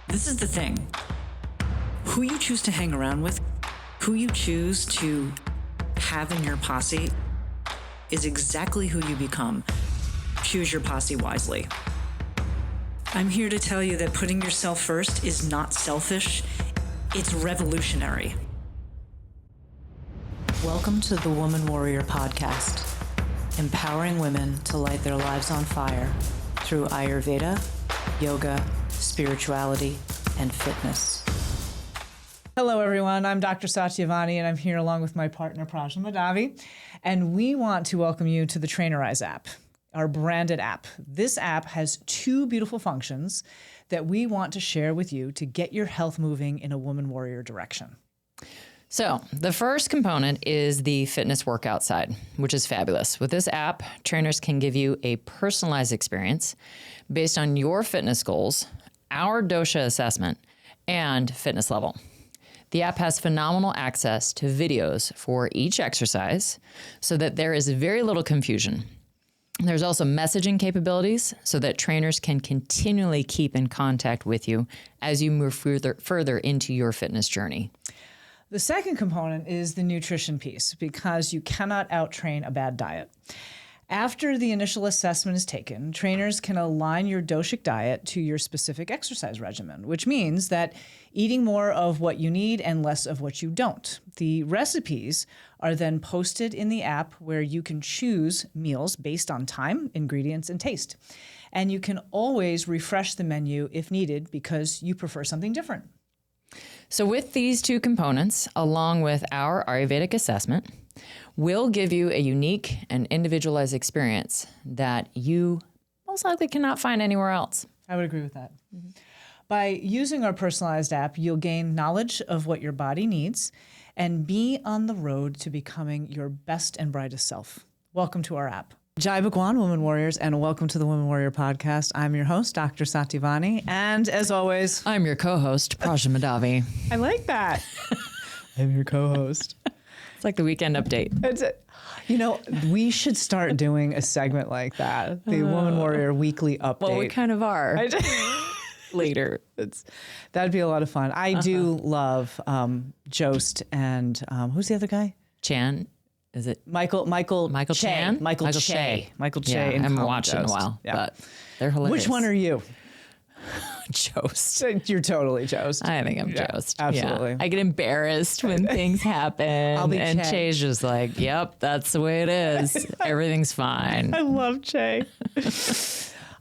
This is the thing. Who you choose to hang around with, who you choose to have in your posse, is exactly who you become. Choose your posse wisely. I'm here to tell you that putting yourself first is not selfish, it's revolutionary. Welcome to the Woman Warrior Podcast, empowering women to light their lives on fire through Ayurveda, yoga, spirituality, and fitness. Hello, everyone. I'm Dr. Satyavani, and I'm here along with my partner, Prajna, and we want to welcome you to the Trainerize app, our branded app. This app has two beautiful functions that we want to share with you to get your health moving in a woman warrior direction. So the first component is the fitness workout side, which is fabulous. With this app, trainers can give you a personalized experience based on your fitness goals, our dosha assessment, and fitness level. The app has phenomenal access to videos for each exercise so that there is very little confusion. There's also messaging capabilities so that trainers can continually keep in contact with you as you move further into your fitness journey. The second component is the nutrition piece, because you cannot out-train a bad diet. After the initial assessment is taken, trainers can align your doshic diet to your specific exercise regimen, which means that eating more of what you need and less of what you don't. The recipes are then posted in the app where you can choose meals based on time, ingredients, and taste. And you can always refresh the menu if needed because you prefer something different. So with these two components, along with our Ayurvedic assessment, we'll give you a unique and individualized experience that you most likely cannot find anywhere else. I would agree with that. Mm-hmm. By using our personalized app, you'll gain knowledge of what your body needs and be on the road to becoming your best and brightest self. Welcome to our app. Jai Bhagwan, Women Warriors, and welcome to the Women Warrior Podcast. I'm your host, Dr. Satyavani, and as always, I'm your co-host, Prajna Madhavi. I like that. I'm your co-host. It's like the weekend update. We should start doing a segment like that, the Woman Warrior Weekly Update. Well, we kind of are. Later. That'd be a lot of fun. I do love Jost and who's the other guy? Chan. Is it Michael Chan? Michael Che. Michael Che. Yeah, I haven't watched it in a while, but they're hilarious. Which one are you? Jost. You're totally Jost. I think I'm Jost. Absolutely. Yeah. I get embarrassed when things happen. And Che's just like, yep, that's the way it is. Everything's fine. I love Che.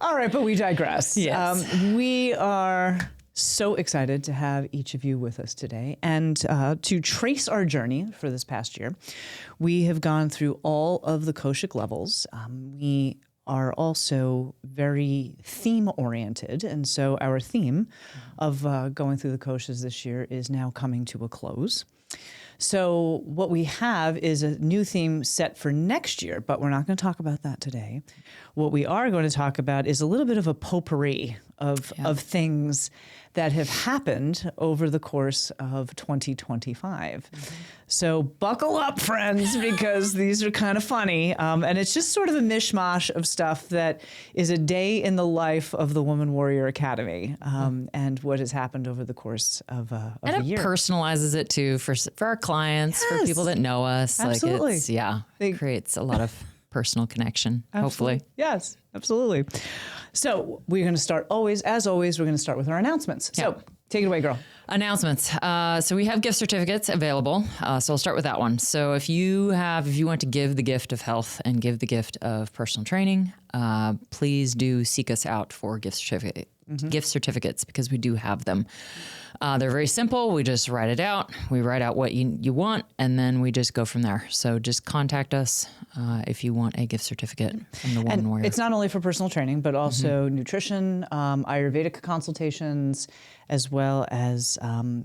All right, but we digress. Yes. We are so excited to have each of you with us today and to trace our journey for this past year. We have gone through all of the koshic levels. We are also very theme-oriented, and so our theme of going through the koshas this year is now coming to a close. So what we have is a new theme set for next year, but we're not going to talk about that today. What we are going to talk about is a little bit of a potpourri of things that have happened over the course of 2025. Mm-hmm. So buckle up, friends, because these are kind of funny. And it's just sort of a mishmash of stuff that is a day in the life of the Woman Warrior Academy and what has happened over the course of the year. And it personalizes it too for our clients, for people that know us. Absolutely. It creates a lot of personal connection, hopefully. Yes, absolutely. So we're going to start as always, we're going to start with our announcements. Yeah. So take it away, girl. Announcements. So we have gift certificates available. So I'll start with that one. So if you want to give the gift of health and give the gift of personal training, please do seek us out for gift certificates because we do have them. They're very simple. We just write it out. We write out what you want, and then we just go from there. So just contact us if you want a gift certificate from the Woman Warrior. It's not only for personal training, but also nutrition, Ayurvedic consultations, as well as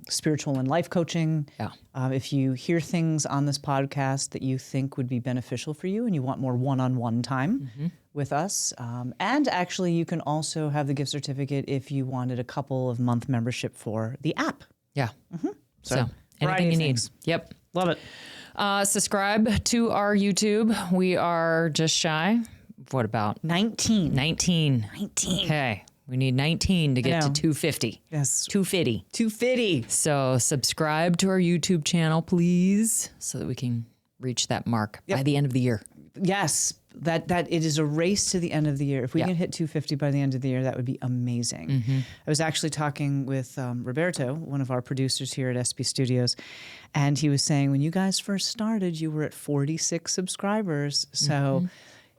spiritual and life coaching. Yeah. If you hear things on this podcast that you think would be beneficial for you and you want more one-on-one time with us, and actually you can also have the gift certificate if you wanted a couple of month membership for the app. Yeah. So anything you need. Yep. Love it. Subscribe to our YouTube. We are just shy. What about 19? 19. Okay. We need 19 to get to 250. Yes. 250. 250. So subscribe to our YouTube channel, please, so that we can reach that mark by the end of the year. Yes. That it is a race to the end of the year. If we can hit 250 by the end of the year, that would be amazing. I was actually talking with Roberto, one of our producers here at SB Studios, and he was saying when you guys first started, you were at 46 subscribers. So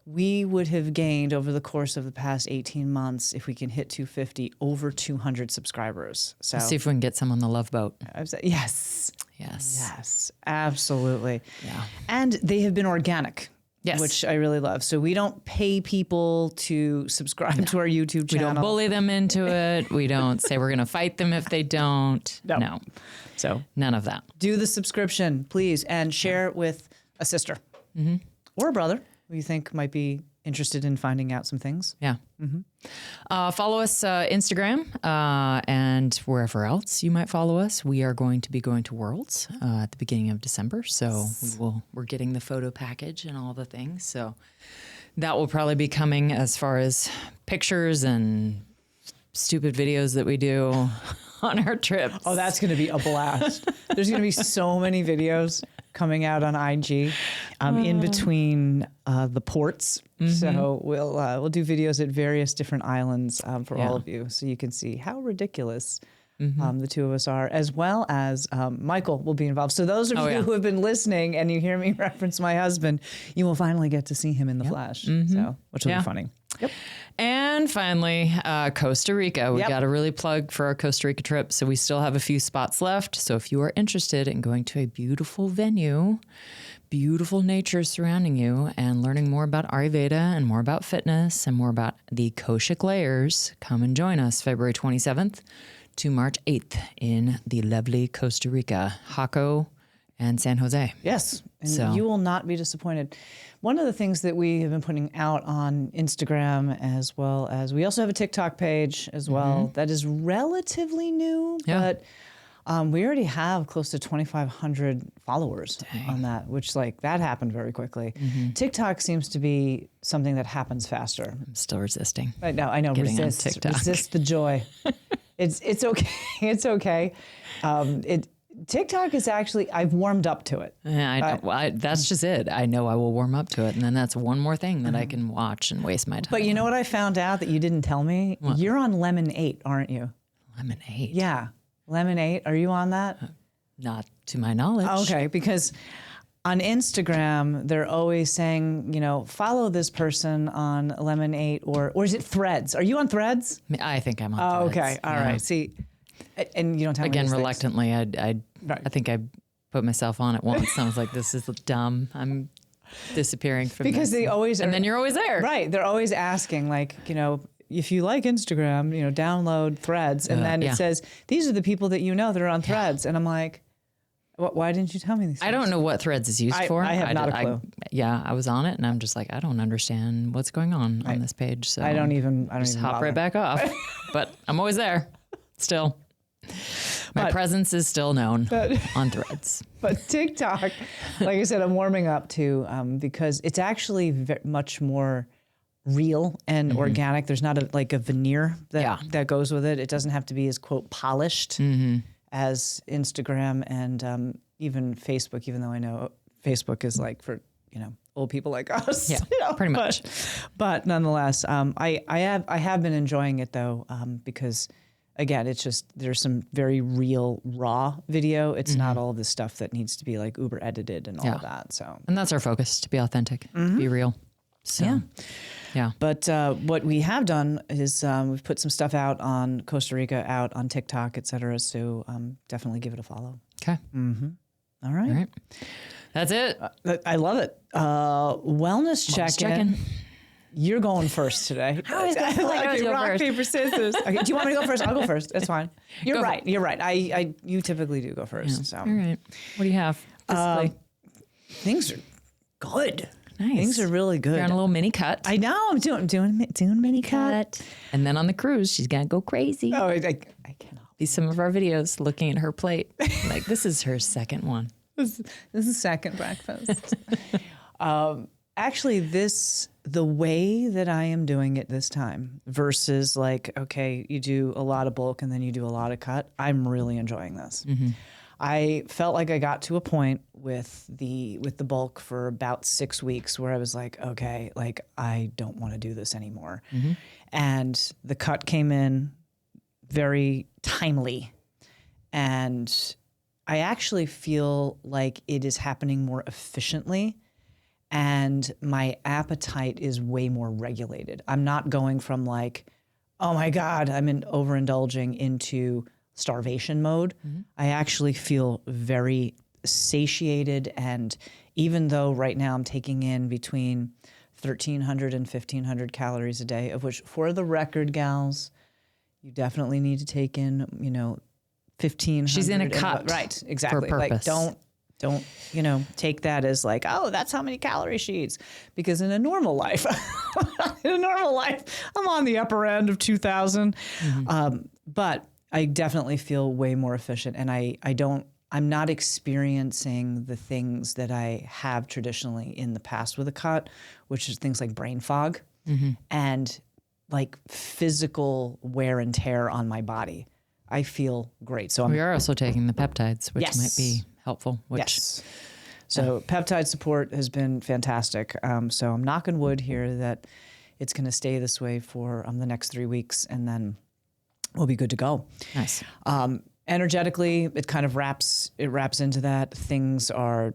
we would have gained over the course of the past 18 months, if we can hit 250, over 200 subscribers. So Let's see if we can get some on the Love Boat. yes. Yes. Yes, absolutely. Yeah. And they have been organic. Yes. Which I really love. So we don't pay people to subscribe to our YouTube channel. We don't bully them into it. We don't say we're going to fight them if they don't. No. So None of that. do the subscription, please, and share it with a sister or a brother who you think might be interested in finding out some things. Yeah. Follow us Instagram and wherever else you might follow us. We are going to be going to Worlds at the beginning of December, so we're getting the photo package and all the things. So that will probably be coming as far as pictures and stupid videos that we do on our trips. Oh, that's going to be a blast. There's going to be so many videos coming out on IG in between the ports. So we'll do videos at various different islands for all of you, so you can see how ridiculous the two of us are, as well as Michael will be involved. So those of you who have been listening and you hear me reference my husband, you will finally get to see him in the flesh, so which will be funny. Yep. And finally, Costa Rica. We got to really plug for our Costa Rica trip. So we still have a few spots left. So if you are interested in going to a beautiful venue, beautiful nature surrounding you, and learning more about Ayurveda and more about fitness and more about the Koshic layers, come and join us February 27th to March 8th in the lovely Costa Rica, Jaco and San Jose. Yes, and you will not be disappointed. One of the things that we have been putting out on Instagram, as well as we also have a TikTok page as well, that is relatively new, but we already have close to 2,500 followers on that, which that happened very quickly. TikTok seems to be something that happens faster. I'm still resisting. I know. Resist the joy. It's okay. It's okay. TikTok is actually, I've warmed up to it. Yeah, I know. Well, that's just it. I know I will warm up to it. And then that's one more thing that I can watch and waste my time. But you know what I found out that you didn't tell me? What? You're on Lemon 8, aren't you? Lemon 8? Yeah. Lemon 8. Are you on that? Not to my knowledge. Okay. Because on Instagram, they're always saying, follow this person on Lemon 8 or is it Threads? Are you on Threads? I think I'm on Threads. Okay. All right. See, and you don't tell me again these reluctantly. I think I put myself on it once. I was like, "This is dumb. I'm disappearing from because this." they always and then you're always there, right? They're always asking, if you like Instagram, download Threads, and then it says these are the people that that are on Threads, and I'm like, why didn't you tell me these things? I don't know what Threads is used for. I have not a clue. I was on it, and I'm just like, I don't understand what's going on this page. So I don't even hop right back off. But I'm always there, still. My presence is still known on Threads. But TikTok, like I said, I'm warming up to because it's actually much more real and organic. There's not a veneer that goes with it. It doesn't have to be as, quote, polished as Instagram and even Facebook, even though I know Facebook is for, old people like us. Yeah, pretty much. But nonetheless, I have been enjoying it, though, because again, it's just there's some very real raw video. It's not all of the stuff that needs to be uber edited and all of that. So, and that's our focus, to be authentic, to be real. So, yeah. But what we have done is we've put some stuff out on Costa Rica, out on TikTok, et cetera. So definitely give it a follow. Okay. All right. That's it. I love it. Wellness check-in. You're going first today. I always go first. Rock, paper, scissors. Okay, do you want me to go first? I'll go first. That's fine. You're right. You're right. You typically do go first. Yeah. So. All right. What do you have? Things are good. Nice. Things are really good. You're on a little mini cut. I know. I'm doing mini cut. And then on the cruise, she's gonna go crazy. Oh, I cannot. These some of our videos looking at her plate. This is her second one. This is second breakfast. Actually, the way that I am doing it this time versus like, okay, you do a lot of bulk and then you do a lot of cut. I'm really enjoying this. I felt like I got to a point with the bulk for about 6 weeks where I was like, okay, like I don't want to do this anymore. And the cut came in very timely. And I actually feel like it is happening more efficiently. And my appetite is way more regulated. I'm not going from like, oh my God, I'm overindulging into starvation mode. I actually feel very satiated. And even though right now I'm taking in between 1,300 and 1,500 calories a day, of which for the record, gals, you definitely need to take in, 1,500. She's in a cup. Right, exactly. For purpose. Like don't, take that as like, oh, that's how many calories she eats. Because in a normal life, I'm on the upper end of 2,000. But I definitely feel way more efficient. And I'm not experiencing the things that I have traditionally in the past with a cut, which is things like brain fog and like physical wear and tear on my body. I feel great. So we are also taking the peptides, which Yes. might be helpful. So peptide support has been fantastic. So I'm knocking wood here that it's going to stay this way for the next 3 weeks, and then we'll be good to go. Nice. Energetically, it kind of wraps into that. Things are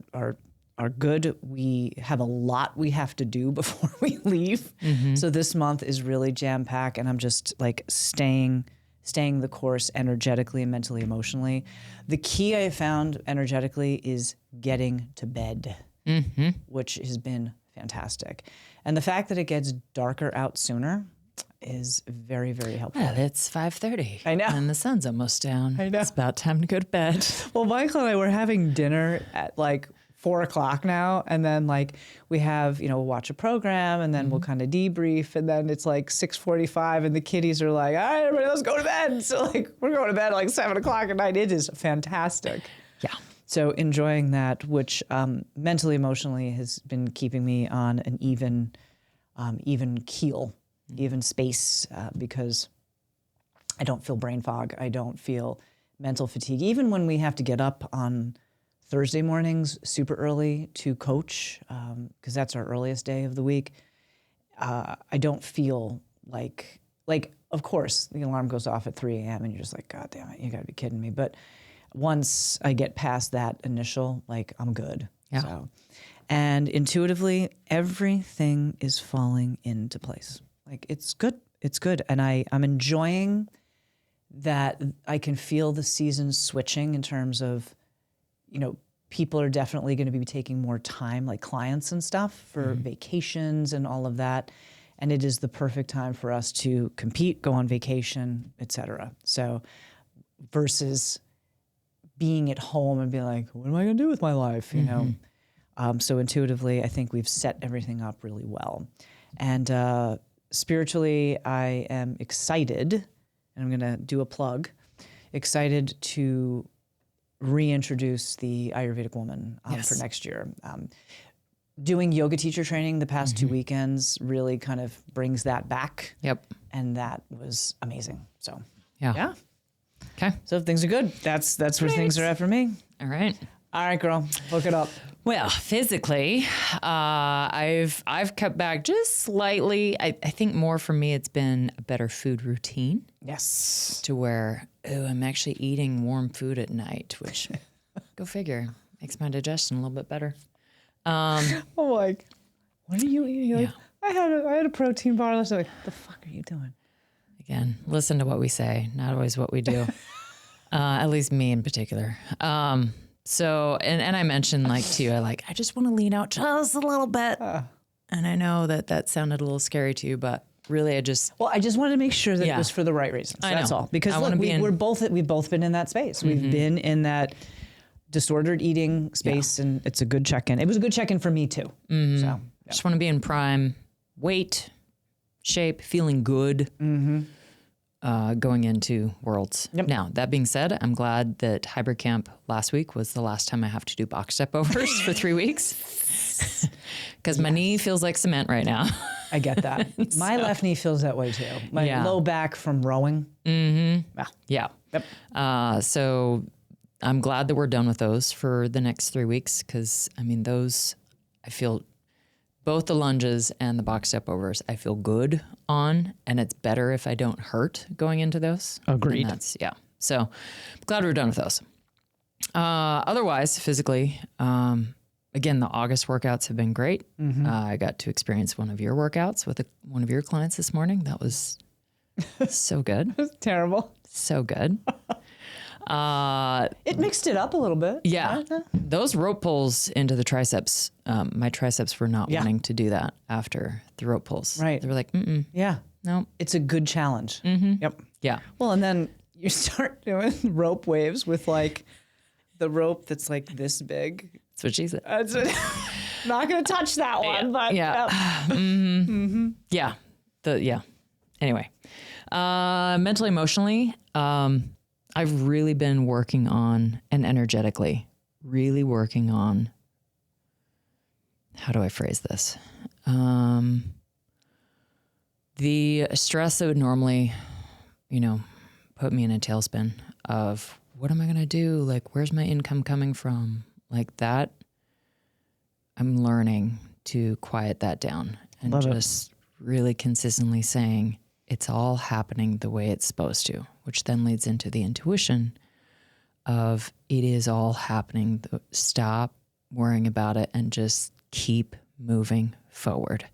good. We have a lot we have to do before we leave. So this month is really jam packed, and I'm just like staying the course energetically, mentally, emotionally. The key I found energetically is getting to bed, which has been fantastic. And the fact that it gets darker out sooner is very, very helpful. Well, it's 5:30. I know. And the sun's almost down. I know. It's about time to go to bed. Well, Michael and I were having dinner at like 4 o'clock now. And then like we have, we'll watch a program and then we'll kind of debrief. And then it's like 6:45 and the kiddies are like, all right, everybody, let's go to bed. So like we're going to bed at like 7 o'clock at night. It is fantastic. Yeah. So enjoying that, which mentally, emotionally has been keeping me on an even keel, even space, because I don't feel brain fog. I don't feel mental fatigue. Even when we have to get up on Thursday mornings super early to coach, because that's our earliest day of the week, I don't feel like, of course, the alarm goes off at 3 a.m. and you're just like, God damn it, you got to be kidding me. But once I get past that initial, like, I'm good. Yeah. So, and intuitively, everything is falling into place. Like, it's good. It's good. And I'm enjoying that I can feel the seasons switching in terms of, people are definitely going to be taking more time, like clients and stuff, for vacations and all of that. And it is the perfect time for us to compete, go on vacation, et cetera. So versus being at home and being like, what am I going to do with my life? So intuitively, I think we've set everything up really well. And spiritually, I am excited, and I'm going to do a plug, excited to reintroduce the Ayurvedic woman for next year. Doing yoga teacher training the past 2 weekends really kind of brings that back. Yep. And that was amazing. So, yeah. Okay. So things are good. That's where things are at for me. All right. All right, girl, hook it up. Well, physically, I've cut back just slightly. I think more for me, it's been a better food routine. Yes. To where, I'm actually eating warm food at night, which, go figure, makes my digestion a little bit better. I'm like, what are you eating? You're like, I had a protein bar. I was like, the fuck are you doing? Again, listen to what we say, not always what we do. At least me in particular. So, and I mentioned to you, I just want to lean out just a little bit. And I know that sounded a little scary to you, but really I just wanted to make sure that it was for the right reasons. That's all. Because look, we've both been in that space. We've been in that disordered eating space, and it's a good check-in. It was a good check-in for me too. So just want to be in prime weight, shape, feeling good. going into Worlds. Yep. Now, that being said, I'm glad that hybrid camp last week was the last time I have to do box step overs for 3 weeks because my knee feels like cement right now. I get that. My left knee feels that way too. My low back from rowing. Mm-hmm. Yeah. Yep. So I'm glad that we're done with those for the next 3 weeks because, I mean, those, I feel both the lunges and the box step overs, I feel good on, and it's better if I don't hurt going into those. Agreed. And that's, So I'm glad we're done with those. Otherwise, physically, again, the August workouts have been great. I got to experience one of your workouts with one of your clients this morning. That was so good. Terrible. So good. It mixed it up a little bit. Yeah. Those rope pulls into the triceps, my triceps were not wanting to do that after the rope pulls. Right. They were like, Yeah. no. It's a good challenge. Yep. Yeah. Well, and then you start doing rope waves with like the rope that's like this big. That's what she said. Not going to touch that one, but Yeah. Yeah. Anyway, mentally, emotionally, I've really been working on, and energetically, really working on, how do I phrase this? The stress that would normally, put me in a tailspin of what am I going to do? Like, where's my income coming from? Like that, I'm learning to quiet that down and just really consistently saying, it's all happening the way it's supposed to, which then leads into the intuition of it is all happening. Stop worrying about it and just keep moving forward.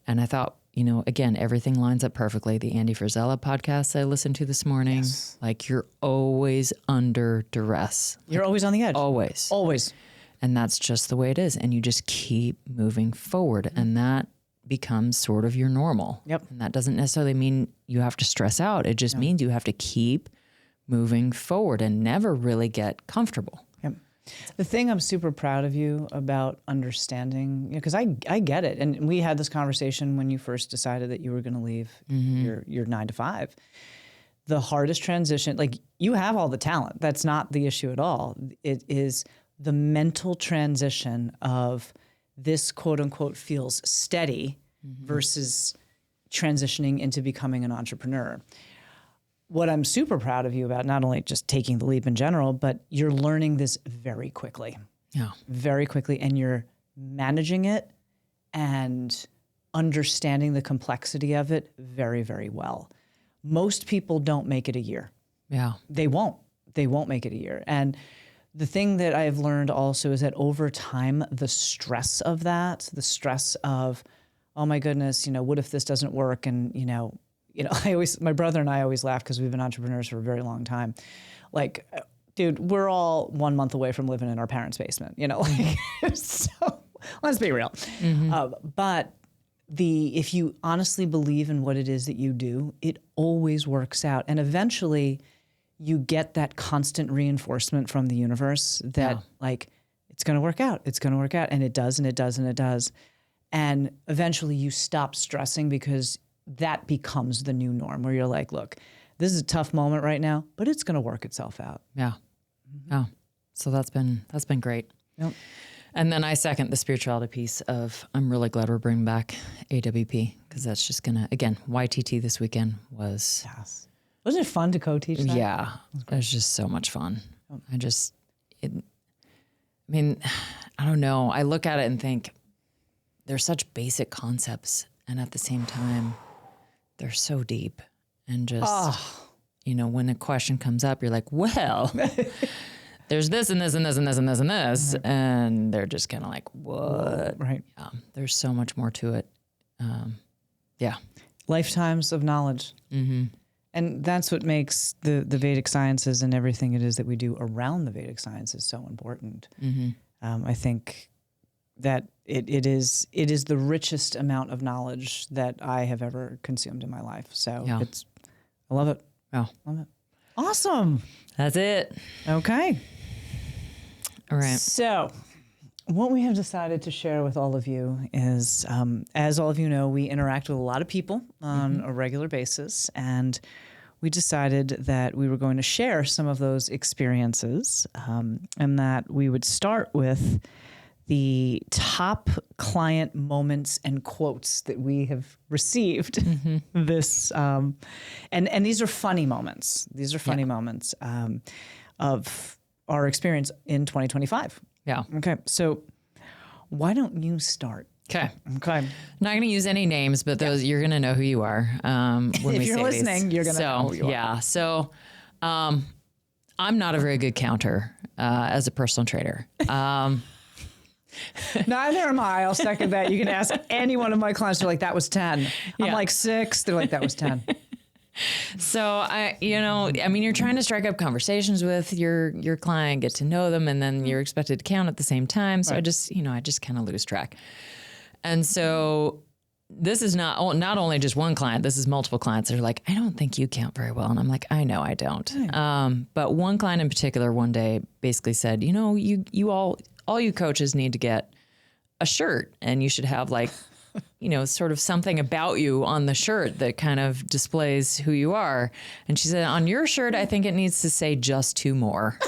And I thought, again, everything lines up perfectly. The Andy Frisella podcast I listened to this morning, like you're always under duress. You're always on the edge. Always. Always. And that's just the way it is. And you just keep moving forward. And that becomes sort of your normal. Yep. And that doesn't necessarily mean you have to stress out. It just means you have to keep moving forward and never really get comfortable. Yep. The thing I'm super proud of you about understanding, because I get it. And we had this conversation when you first decided that you were going to leave your 9 to 5. The hardest transition, like you have all the talent. That's not the issue at all. It is the mental transition of this quote unquote feels steady versus transitioning into becoming an entrepreneur. What I'm super proud of you about, not only just taking the leap in general, but you're learning this very quickly. Yeah. Very quickly. And you're managing it and understanding the complexity of it very, very well. Most people don't make it a year. Yeah. They won't make it a year. And the thing that I've learned also is that over time, the stress of that, the stress of, oh my goodness, what if this doesn't work? And, my brother and I always laugh because we've been entrepreneurs for a very long time. Like, dude, we're all 1 month away from living in our parents' basement, so let's be real. But if you honestly believe in what it is that you do, it always works out. And eventually you get that constant reinforcement from the universe that like, it's going to work out. It's going to work out. And it does, and it does, and it does. And eventually you stop stressing because that becomes the new norm where you're like, look, this is a tough moment right now, but it's going to work itself out. Yeah. Oh, so that's been great. Yep. And then I second the spirituality piece of, I'm really glad we're bringing back AWP because that's just going to, again, YTT this weekend was. Yes. Wasn't it fun to co-teach that? Yeah. It was just so much fun. I don't know. I look at it and think they're such basic concepts. And at the same time, they're so deep and just, when a question comes up, you're like, well, there's this and this and this and this and this and this. Right. And they're just kind of like, what? Right. Yeah. There's so much more to it. Yeah. Lifetimes of knowledge. Mm-hmm. And that's what makes the Vedic sciences and everything it is that we do around the Vedic sciences so important. Mm-hmm. I think that it is the richest amount of knowledge that I have ever consumed in my life. So I love it. Oh. Love it. Awesome. That's it. Okay. All right. So what we have decided to share with all of you is, as all of you know, we interact with a lot of people on a regular basis, and we decided that we were going to share some of those experiences, and that we would start with the top client moments and quotes that we have received this, and these are funny moments. These are funny moments of our experience in 2025. Yeah. Okay. So why don't you start? Okay. Okay. Not going to use any names, but those you're going to know who you are when we If you're say listening, these. you're going to know who you are. Yeah. So I'm not a very good counter as a personal trainer. Neither am I. I'll second that. You can ask any one of my clients. They're like, that was 10. I'm like 6. They're like, that was 10. So you're trying to strike up conversations with your client, get to know them, and then you're expected to count at the same time. So I just kind of lose track. And so this is not only just one client, this is multiple clients that are like, I don't think you count very well. And I'm like, I know I don't. But one client in particular one day basically said, you all you coaches need to get a shirt, and you should have like, sort of something about you on the shirt that kind of displays who you are. And she said, on your shirt, I think it needs to say just 2 more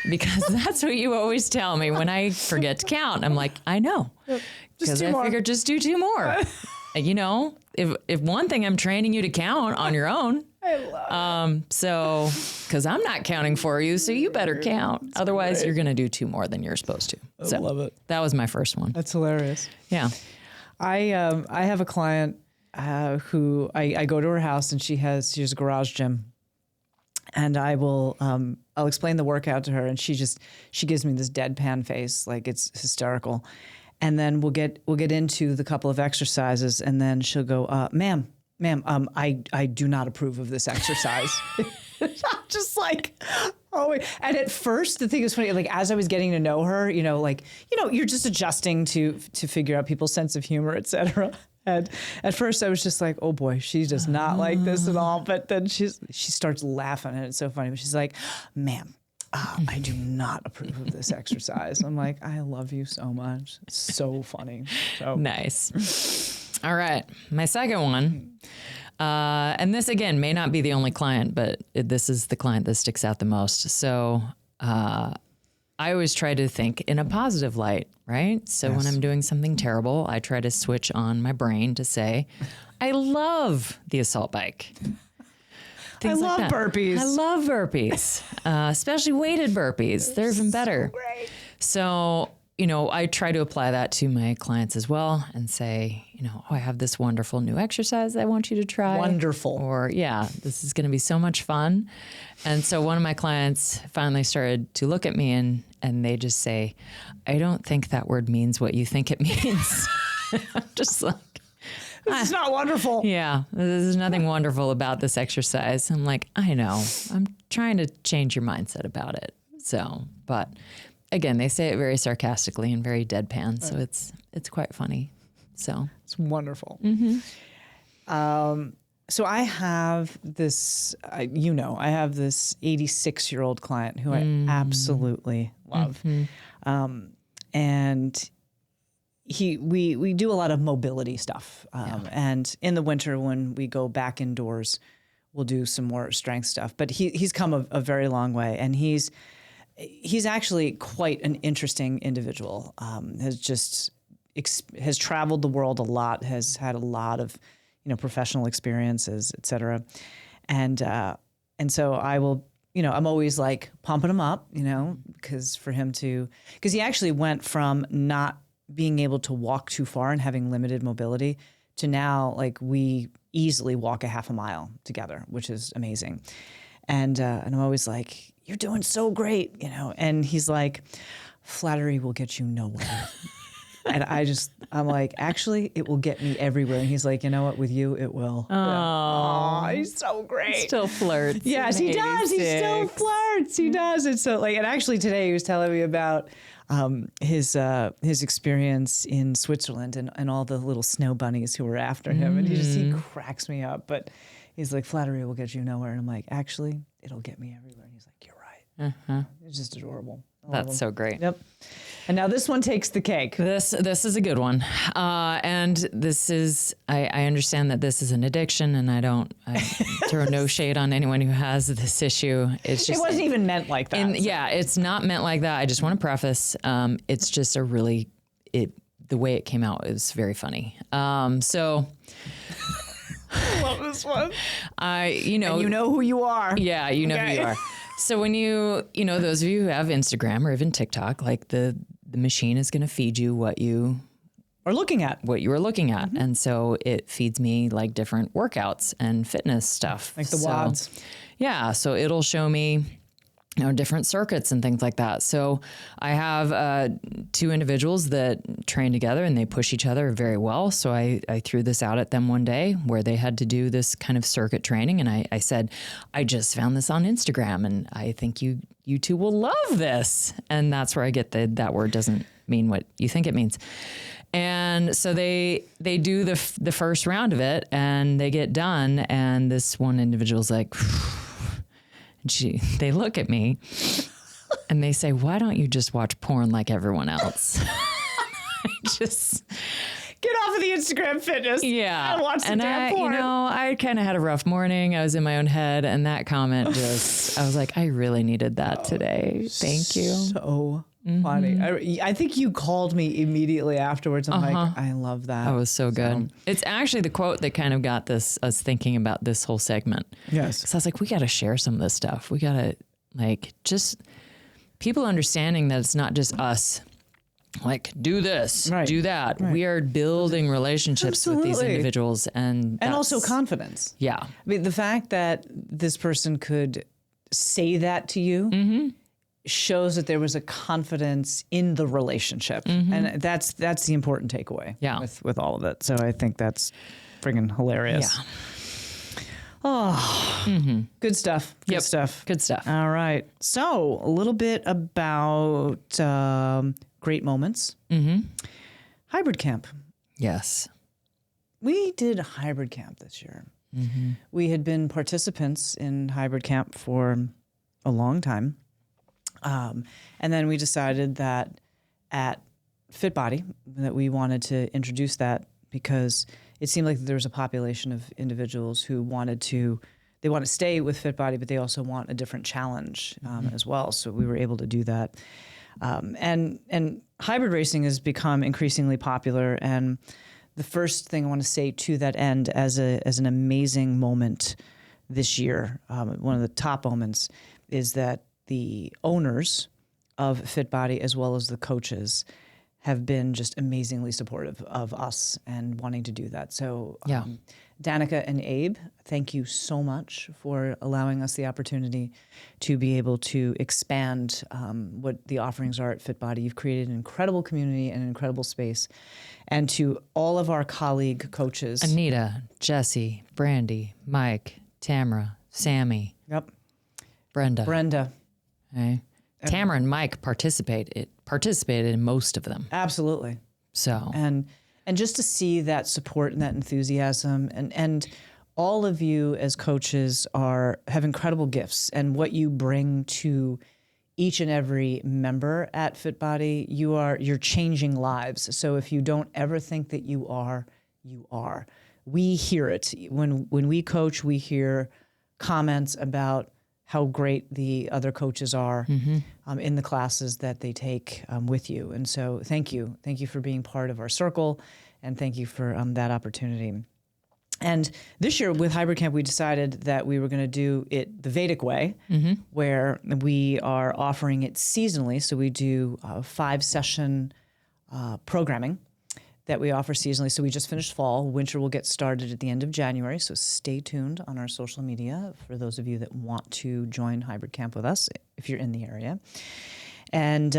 because that's what you always tell me when I forget to count. I'm like, I know, because I figured just do 2 more. If one thing I'm training you to count on your own. I love it. So, because I'm not counting for you, so you better count. Otherwise, you're going to do 2 more than you're supposed to. I love it. That was my first one. That's hilarious. Yeah. I have a client who I go to her house, and she has a garage gym, and I'll explain the workout to her, and she gives me this deadpan face, like it's hysterical, and then we'll get into the couple of exercises, and then she'll go, ma'am, I do not approve of this exercise. I'm just like, oh, and at first the thing was funny, like as I was getting to know her, you're just adjusting to figure out people's sense of humor, et cetera. And at first I was just like, oh boy, she does not like this at all. But then she starts laughing, and it's so funny. But she's like, ma'am, I do not approve of this exercise. I'm like, I love you so much. It's so funny. So nice. All right. My second one. And this, again, may not be the only client, but this is the client that sticks out the most. So I always try to think in a positive light, right? So when I'm doing something terrible, I try to switch on my brain to say, I love the assault bike. I love burpees. I love burpees, especially weighted burpees. They're even better. So great. So, I try to apply that to my clients as well and say, I have this wonderful new exercise I want you to try. Wonderful. Or, this is going to be so much fun. And so one of my clients finally started to look at me and they just say, I don't think that word means what you think it means. I'm just like, this is not wonderful. Yeah, there's nothing wonderful about this exercise. I'm like, I know. I'm trying to change your mindset about it. So, but again, they say it very sarcastically and very deadpan, so it's quite funny. So it's wonderful. Mm-hmm. So I have this, I have this 86-year-old client who I absolutely love, and we do a lot of mobility stuff. And in the winter when we go back indoors, we'll do some more strength stuff. But he's come a very long way, and he's actually quite an interesting individual. Has traveled the world a lot, has had a lot of professional experiences, et cetera. And so I will, I'm always like pumping him up, because he actually went from not being able to walk too far and having limited mobility to now, like, we easily walk a half a mile together, which is amazing. And I'm always like, you're doing so great, and he's like, flattery will get you nowhere. And I'm like, actually, it will get me everywhere. And he's like, you know what? With you, it will. Oh, he's so great. Still flirts. Yes, he does. He still flirts. He does. And so, and actually today he was telling me about his experience in Switzerland and all the little snow bunnies who were after him. And he cracks me up. But he's like, flattery will get you nowhere. And I'm like, actually, it'll get me everywhere. And he's like, you're right. It's just adorable. I That's so great. Yep. And now this one takes the cake. This is a good one. And this is, I understand that this is an addiction, and I throw no shade on anyone who has this issue. It's just, it wasn't even meant like that. Yeah, it's not meant like that. I just want to preface, it's just the way it came out is very funny. So I love this one. You know who you are. Yeah, you know who you are. So when those of you who have Instagram or even TikTok, like the machine is going to feed you what you are looking at. Mm-hmm. And so it feeds me like different workouts and fitness stuff. Like the WODs. Yeah. So it'll show me, different circuits and things like that. So I have 2 individuals that train together and they push each other very well. So I threw this out at them one day where they had to do this kind of circuit training. And I said, I just found this on Instagram and I think you two will love this. And that's where I get that word doesn't mean what you think it means. And so they do the first round of it and they get done. And this one individual's like, they look at me and they say, why don't you just watch porn like everyone else? Just get off of the Instagram fitness. Yeah. And watch the damn porn. I kind of had a rough morning. I was in my own head and that comment I was like, I really needed that today. Thank you. So funny. I think you called me immediately afterwards. I'm like, I love that. That was so good. It's actually the quote that kind of got us thinking about this whole segment. Yes. So I was like, we got to share some of this stuff. We got to just people understanding that it's not just us. Like, do this, do that. Right. We are building relationships with these individuals and also confidence. Yeah. I mean, the fact that this person could say that to you shows that there was a confidence in the relationship. And that's the important takeaway with all of it. So I think that's friggin' hilarious. Yeah. Oh, good stuff. Good stuff. Good stuff. All right. So a little bit about great moments. Hybrid camp. Yes. We did hybrid camp this year. We had been participants in hybrid camp for a long time. And then we decided that at Fit Body that we wanted to introduce that because it seemed like there was a population of individuals who want to stay with Fit Body, but they also want a different challenge as well. So we were able to do that. And hybrid racing has become increasingly popular. And the first thing I want to say to that end as an amazing moment this year, one of the top moments is that the owners of Fit Body as well as the coaches have been just amazingly supportive of us and wanting to do that. So Danica and Abe, thank you so much for allowing us the opportunity to be able to expand what the offerings are at Fit Body. You've created an incredible community and an incredible space. And to all of our colleague coaches. Anita, Jesse, Brandy, Mike, Tamara, Sammy. Yep. Brenda. Okay. Tamara and Mike participated in most of them. Absolutely. So and just to see that support and that enthusiasm and all of you as coaches have incredible gifts, and what you bring to each and every member at Fit Body, you're changing lives. So if you don't ever think that you are. We hear it when we coach. We hear comments about how great the other coaches are in the classes that they take with you. And so thank you. Thank you for being part of our circle, and thank you for that opportunity. And this year with Hybrid Camp, we decided that we were going to do it the Vedic way, where we are offering it seasonally. So we do 5-session programming that we offer seasonally. So we just finished fall. Winter will get started at the end of January. So stay tuned on our social media for those of you that want to join Hybrid Camp with us if you're in the area. And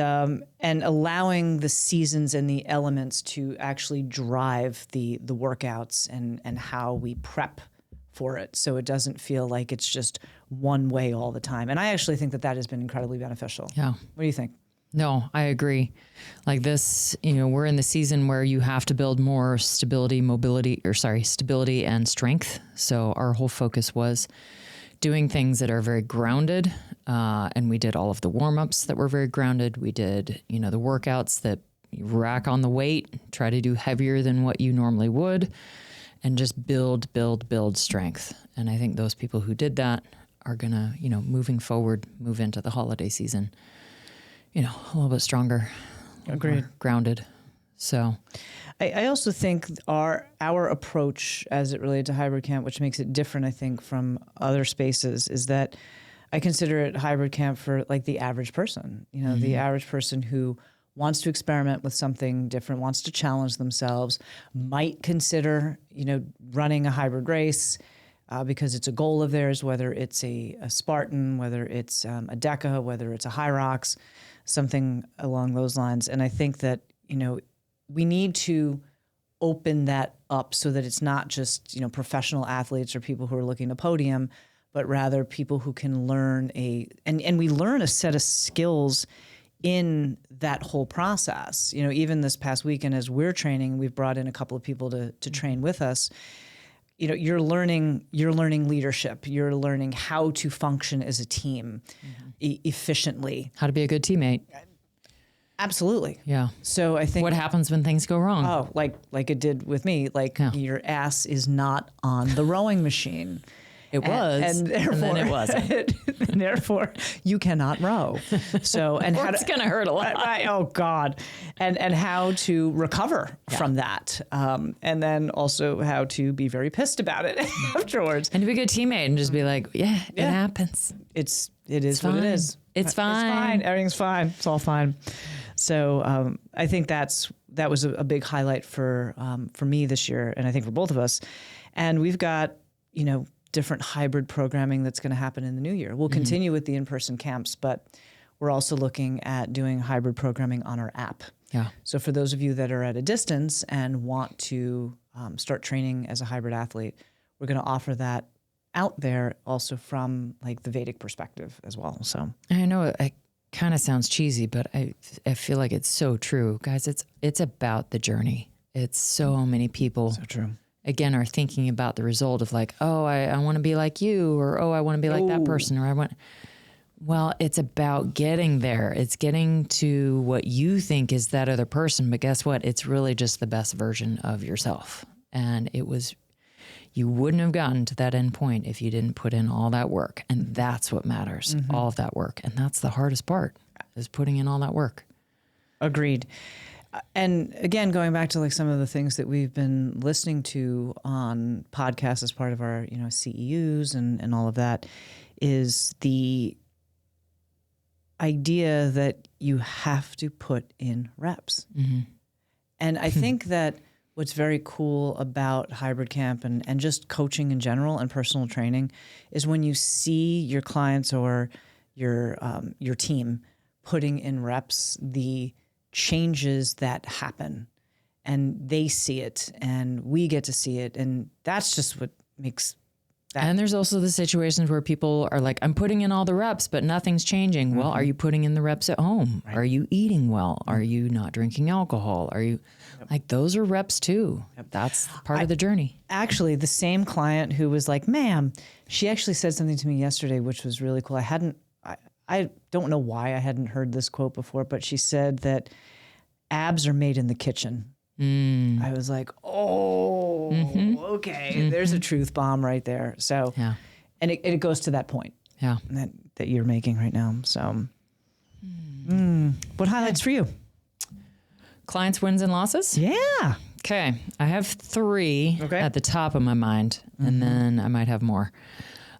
allowing the seasons and the elements to actually drive the workouts and how we prep for it. So it doesn't feel like it's just one way all the time. And I actually think that has been incredibly beneficial. Yeah. What do you think? No, I agree. Like this, we're in the season where you have to build more stability and strength. So our whole focus was doing things that are very grounded. And we did all of the warm-ups that were very grounded. We did, the workouts that you rack on the weight, try to do heavier than what you normally would, and just build strength. And I think those people who did that are going to, moving forward, move into the holiday season, a little bit stronger, Agreed. more grounded. So I also think our approach as it related to hybrid camp, which makes it different, I think, from other spaces, is that I consider it hybrid camp for like the average person, the average person who wants to experiment with something different, wants to challenge themselves, might consider, running a hybrid race because it's a goal of theirs, whether it's a Spartan, whether it's a Deca, whether it's a High Rocks, something along those lines. And I think that, we need to open that up so that it's not just, professional athletes or people who are looking to podium, but rather people who can learn and we learn a set of skills in that whole process. Even this past weekend as we're training, we've brought in a couple of people to train with us. You're learning leadership. You're learning how to function as a team efficiently. how to be a good teammate. Absolutely. Yeah. So I think What happens when things go wrong? Oh, like it did with me. Your ass is not on the rowing machine. It was, and therefore, then it wasn't. and therefore, you cannot row. So, and how It's going to hurt a lot. oh God, and how to recover from that, and then also how to be very pissed about it afterwards. And to be a good teammate and just be like, it happens. It is what it is. It's fine. It's fine. Everything's fine. It's all fine. So I think that was a big highlight for me this year, and I think for both of us. And we've got different hybrid programming that's going to happen in the new year. We'll continue with the in-person camps, but we're also looking at doing hybrid programming on our app. Yeah. So for those of you that are at a distance and want to start training as a hybrid athlete, we're going to offer that out there also from like the Vedic perspective as well. So I know it kind of sounds cheesy, but I feel like it's so true. Guys, it's about the journey. It's so many people. so true. Again, are thinking about the result of like, oh, I want to be like you, or, oh, I want to be like that person, or well, it's about getting there. It's getting to what you think is that other person. But guess what? It's really just the best version of yourself. And you wouldn't have gotten to that end point if you didn't put in all that work. And that's what matters, all of that work. And that's the hardest part, is putting in all that work. Agreed. And again, going back to like some of the things that we've been listening to on podcasts as part of our, CEUs and all of that, is the idea that you have to put in reps. And I think that what's very cool about hybrid camp and just coaching in general and personal training is when you see your clients or your team putting in reps, the changes that happen, and they see it and we get to see it. And that's just what makes that. And there's also the situations where people are like, I'm putting in all the reps, but nothing's changing. Well, are you putting in the reps at home? Right. Are you eating well? Are you not drinking alcohol? Are you like, those are reps too. That's part of the journey. Actually, the same client who was like, ma'am, she actually said something to me yesterday, which was really cool. I don't know why I hadn't heard this quote before, but she said that abs are made in the kitchen. I was like, okay, there's a truth bomb right there. So, and it goes to that point that you're making right now. So what highlights for you? Clients, wins, and losses? Yeah. Okay. I have 3 at the top of my mind, and then I might have more.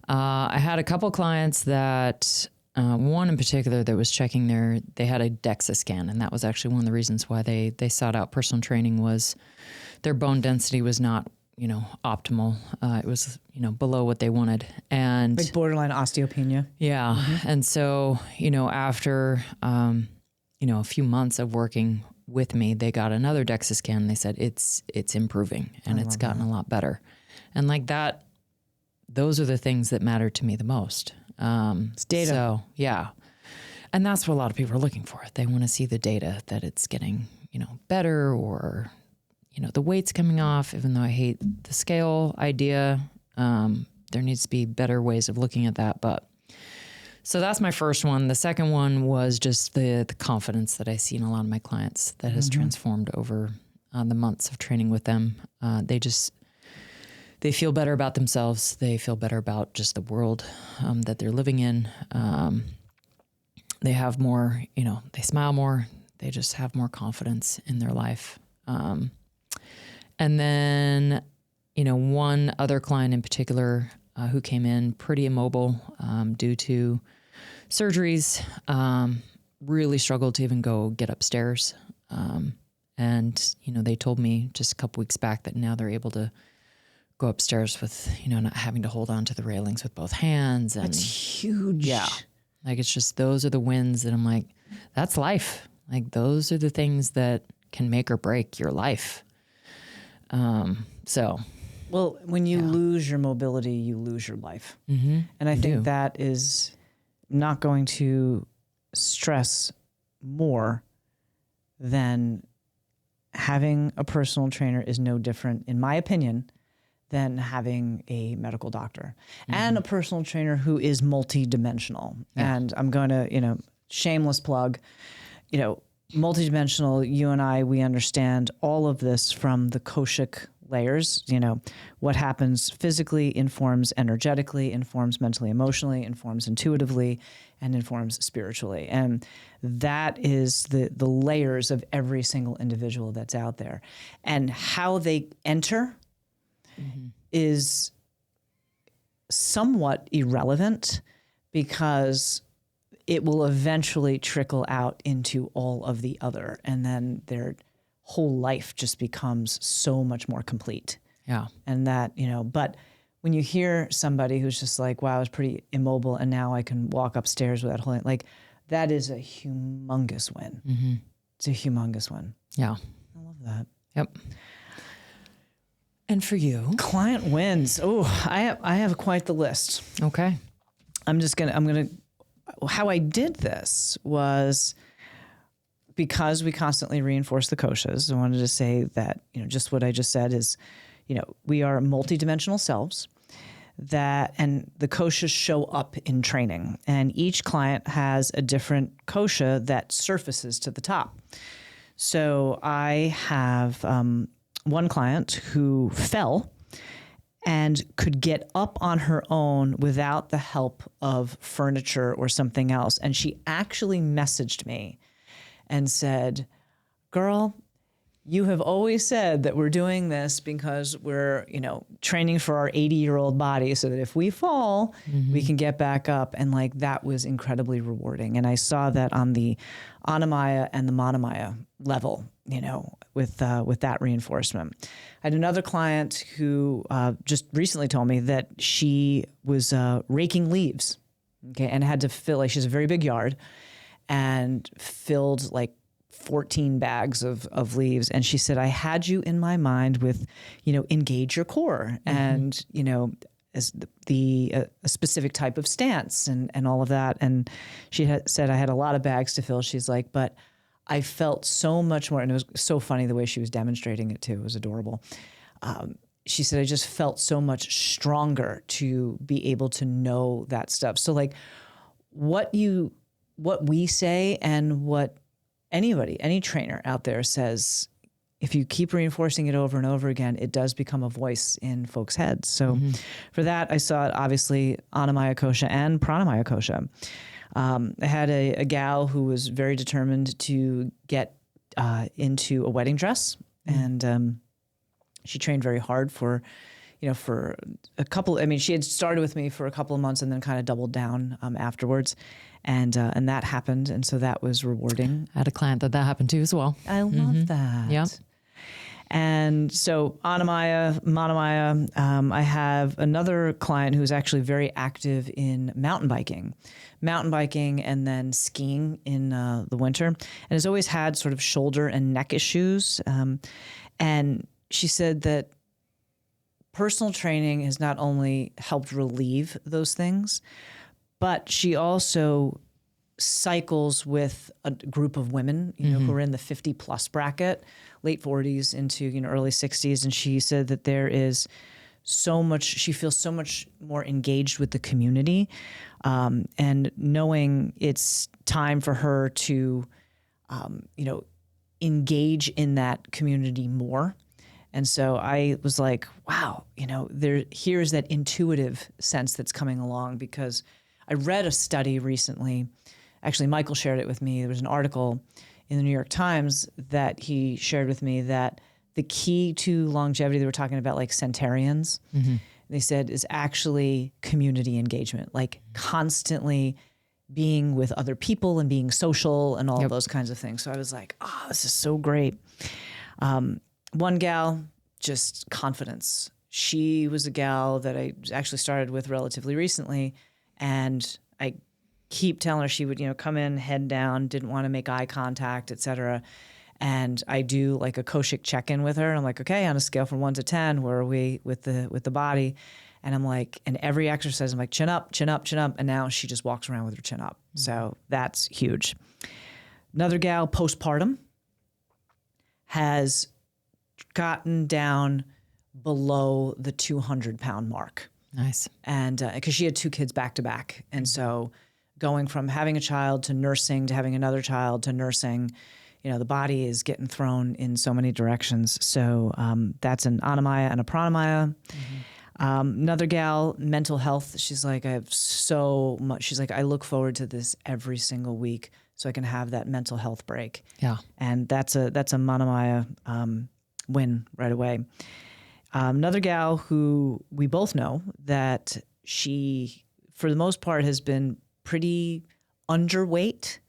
I had a couple clients that... one in particular that was checking they had a DEXA scan, and that was actually one of the reasons why they sought out personal training. Was their bone density was not, optimal. It was, below what they wanted, and like borderline osteopenia. Yeah. And so, after, a few months of working with me, they got another DEXA scan, and they said it's improving and it's gotten a lot better. And like that, those are the things that matter to me the most. It's data. So, yeah. And that's what a lot of people are looking for. They want to see the data that it's getting, better, or, the weight's coming off, even though I hate the scale idea. there needs to be better ways of looking at that. But so that's my first one. The second one was just the confidence that I see in a lot of my clients that has transformed over the months of training with them. They feel better about themselves. They feel better about just the world that they're living in. They have more, they smile more. They just have more confidence in their life. And then, one other client in particular who came in pretty immobile due to surgeries, really struggled to even go get upstairs. And they told me just a couple weeks back that now they're able to go upstairs with, not having to hold on to the railings with both hands. And That's huge. yeah, like it's just, those are the wins that I'm like, that's life. Like those are the things that can make or break your life. Well, when you lose your mobility, you lose your life. Mm-hmm. And I think that is not going to stress more than having a personal trainer is no different, in my opinion, than having a medical doctor and a personal trainer who is multidimensional. Yeah. And I'm going to, shameless plug, multidimensional, you and I, we understand all of this from the Koshic layers. What happens physically informs energetically, informs mentally, emotionally, informs intuitively, and informs spiritually. And that is the layers of every single individual that's out there. And how they enter is somewhat irrelevant because it will eventually trickle out into all of the other. And then their whole life just becomes so much more complete. Yeah. And that, but when you hear somebody who's just like, wow, I was pretty immobile and now I can walk upstairs without holding, like that is a humongous win. Mm-hmm. It's a humongous win. Yeah. I love that. Yep. And for you? Client wins. Oh, I have quite the list. Okay. How I did this was because we constantly reinforce the koshas. I wanted to say that, just what I just said is, we are multidimensional selves and the koshas show up in training, and each client has a different kosha that surfaces to the top. So I have one client who fell and could get up on her own without the help of furniture or something else. And she actually messaged me and said, girl, you have always said that we're doing this because we're, training for our 80-year-old body so that if we fall, we can get back up. And like, that was incredibly rewarding. And I saw that on the Anamaya and the Manamaya level, with that reinforcement. I had another client who just recently told me that she was raking leaves, and had to fill, she has a very big yard, and filled like 14 bags of leaves. And she said, I had you in my mind with, engage your core and, as a specific type of stance and all of that. And she had said, I had a lot of bags to fill. She's like, but I felt so much more. And it was so funny the way she was demonstrating it too. It was adorable. She said, I just felt so much stronger to be able to know that stuff. So like what we say and what any trainer out there says, if you keep reinforcing it over and over again, it does become a voice in folks' heads. So for that, I saw it obviously Anamaya Kosha and Pranamaya Kosha. I had a gal who was very determined to get into a wedding dress, and she trained very hard for a couple. I mean, she had started with me for a couple of months and then kind of doubled down afterwards. And that happened. And so that was rewarding. I had a client that happened to as well. I love that. Yeah. And so Anamaya, Manamaya, I have another client who's actually very active in mountain biking and then skiing in the winter, and has always had sort of shoulder and neck issues. And she said that personal training has not only helped relieve those things, but she also cycles with a group of women, who are in the 50 plus bracket, late 40s into, early 60s. And she said that there is she feels so much more engaged with the community, and knowing it's time for her to, engage in that community more. And so I was like, wow, here's that intuitive sense that's coming along, because I read a study recently. Actually, Michael shared it with me. There was an article in the New York Times that he shared with me that the key to longevity, they were talking about like centenarians. They said is actually community engagement, like constantly being with other people and being social and all those kinds of things. So I was like, oh, this is so great. One gal, just confidence. She was a gal that I actually started with relatively recently, and I keep telling her she would, come in, head down, didn't want to make eye contact, et cetera. And I do like a Koshik check-in with her. And I'm like, okay, on a scale from 1 to 10, where are we with the body? And I'm like, and every exercise, I'm like, chin up, chin up, chin up. And now she just walks around with her chin up. So that's huge. Another gal, postpartum, has gotten down below the 200-pound mark. Nice. And because she had 2 kids back to back. And so going from having a child to nursing to having another child to nursing, the body is getting thrown in so many directions. So that's an anamaya and a pranamaya. Another gal, mental health. She's like, I have so much. She's like, I look forward to this every single week so I can have that mental health break. Yeah. And that's a manamaya win right away. Another gal who we both know that she, for the most part, has been pretty underweight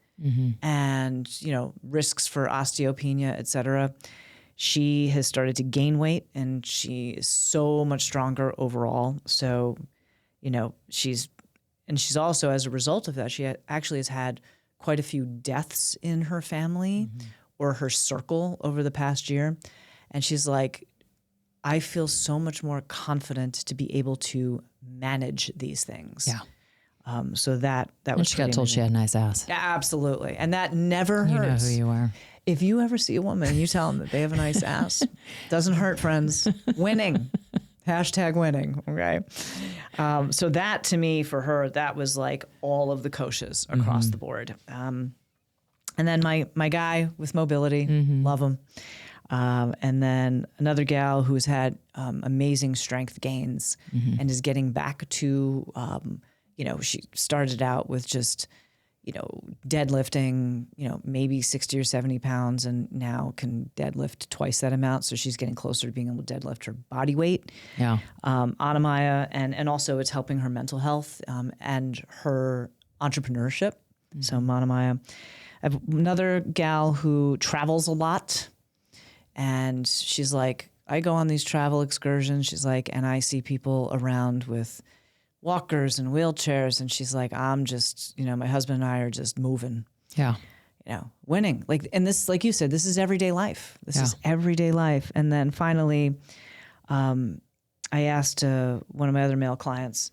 and, risks for osteopenia, et cetera. She has started to gain weight, and she is so much stronger overall. So, she's also, as a result of that, she actually has had quite a few deaths in her family or her circle over the past year. And she's like, I feel so much more confident to be able to manage these things. Yeah. So that was she got told amazing. she had a nice ass. Yeah, absolutely. And that never hurts. You know who you are. If you ever see a woman and you tell them that they have a nice ass, doesn't hurt, friends. Winning. Hashtag winning. Okay. So that, to me, for her, that was like all of the koshas across the board. And then my guy with mobility, love him. And then another gal who's had amazing strength gains and is getting back to, she started out with just, deadlifting, maybe 60 or 70 pounds, and now can deadlift twice that amount. So she's getting closer to being able to deadlift her body weight. Yeah. Anamaya, and also it's helping her mental health and her entrepreneurship. So Manamaya. I have another gal who travels a lot, and she's like, I go on these travel excursions. She's like, and I see people around with walkers and wheelchairs. And she's like, I'm just, my husband and I are just moving. Yeah. Winning. And this, like you said, this is everyday life. This is everyday life. And then finally, I asked one of my other male clients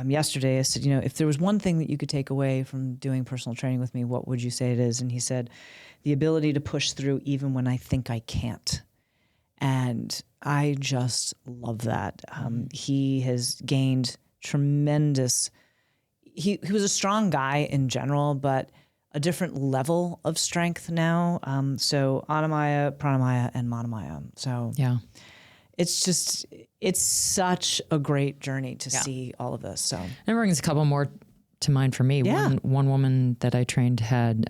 yesterday, I said, if there was one thing that you could take away from doing personal training with me, what would you say it is? And he said, the ability to push through even when I think I can't. And I just love that. He has gained tremendous, he was a strong guy in general, but a different level of strength now. So Anamaya, Pranamaya, and Manamaya. So it's such a great journey to see all of this. So it brings a couple more to mind for me. Yeah. One woman that I trained had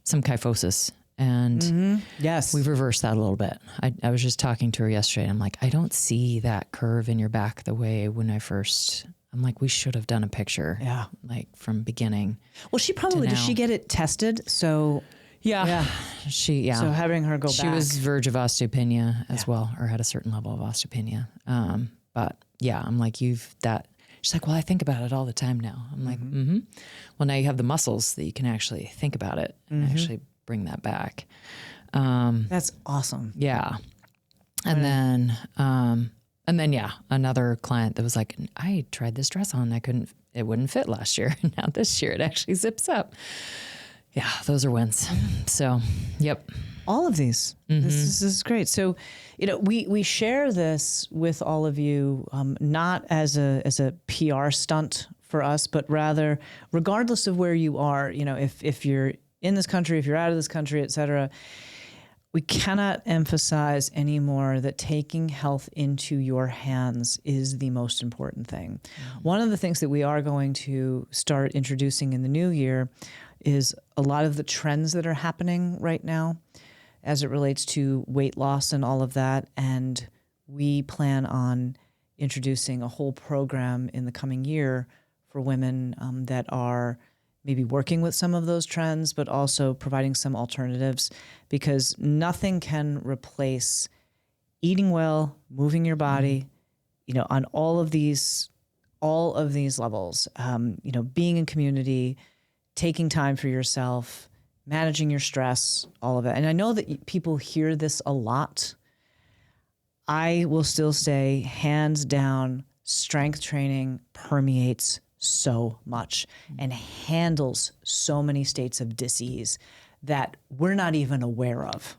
some kyphosis. And yes, we've reversed that a little bit. I was just talking to her yesterday, and I'm like, I don't see that curve in your back the way when I'm like, we should have done a picture. Yeah. Like from beginning. Well, she probably, did she get it tested? So yeah. So having her go back. She was verge of osteopenia as well, or had a certain level of osteopenia. But yeah, I'm like, she's like, well, I think about it all the time now. I'm like, well, now you have the muscles that you can actually think about it and actually bring that back. That's awesome. Yeah. And then, another client that was like, I tried this dress on. It wouldn't fit last year. And now this year it actually zips up. Yeah, those are wins. So, yep. All of these. This is great. So, we share this with all of you, not as a PR stunt for us, but rather, regardless of where you are, if you're in this country, if you're out of this country, et cetera, we cannot emphasize anymore that taking health into your hands is the most important thing. One of the things that we are going to start introducing in the new year is a lot of the trends that are happening right now as it relates to weight loss and all of that. And we plan on introducing a whole program in the coming year for women that are maybe working with some of those trends, but also providing some alternatives, because nothing can replace eating well, moving your body, on all of these levels, being in community, taking time for yourself, managing your stress, all of it. And I know that people hear this a lot. I will still say, hands down, strength training permeates so much and handles so many states of disease that we're not even aware of.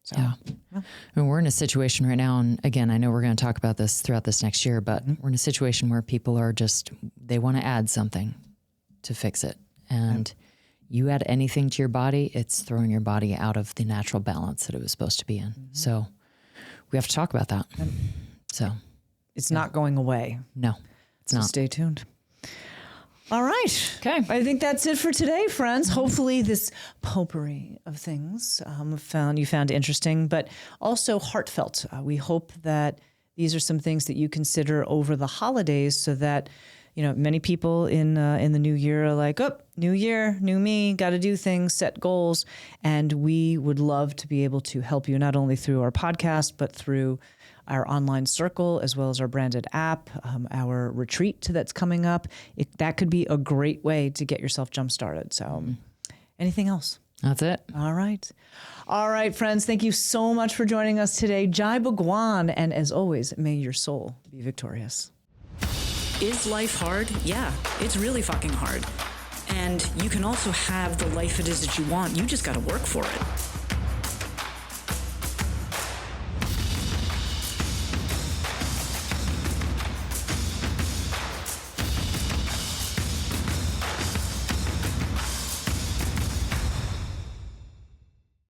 So, yeah. I mean, we're in a situation right now, and again, I know we're going to talk about this throughout this next year, but we're in a situation where people are they want to add something to fix it. And you add anything to your body, it's throwing your body out of the natural balance that it was supposed to be in. So we have to talk about that. So it's not going away. No, it's not. Stay tuned. All right. Okay. I think that's it for today, friends. Hopefully this potpourri of things you found interesting, but also heartfelt. We hope that these are some things that you consider over the holidays, so that many people in the new year are like, oh, new year, new me, got to do things, set goals. And we would love to be able to help you not only through our podcast, but through our online circle, as well as our branded app, our retreat that's coming up. That could be a great way to get yourself jump-started. So anything else? That's it. All right. All right, friends. Thank you so much for joining us today. Jai Bhagwan. And as always, may your soul be victorious. Is life hard? Yeah, it's really fucking hard. And you can also have the life it is that you want. You just got to work for it.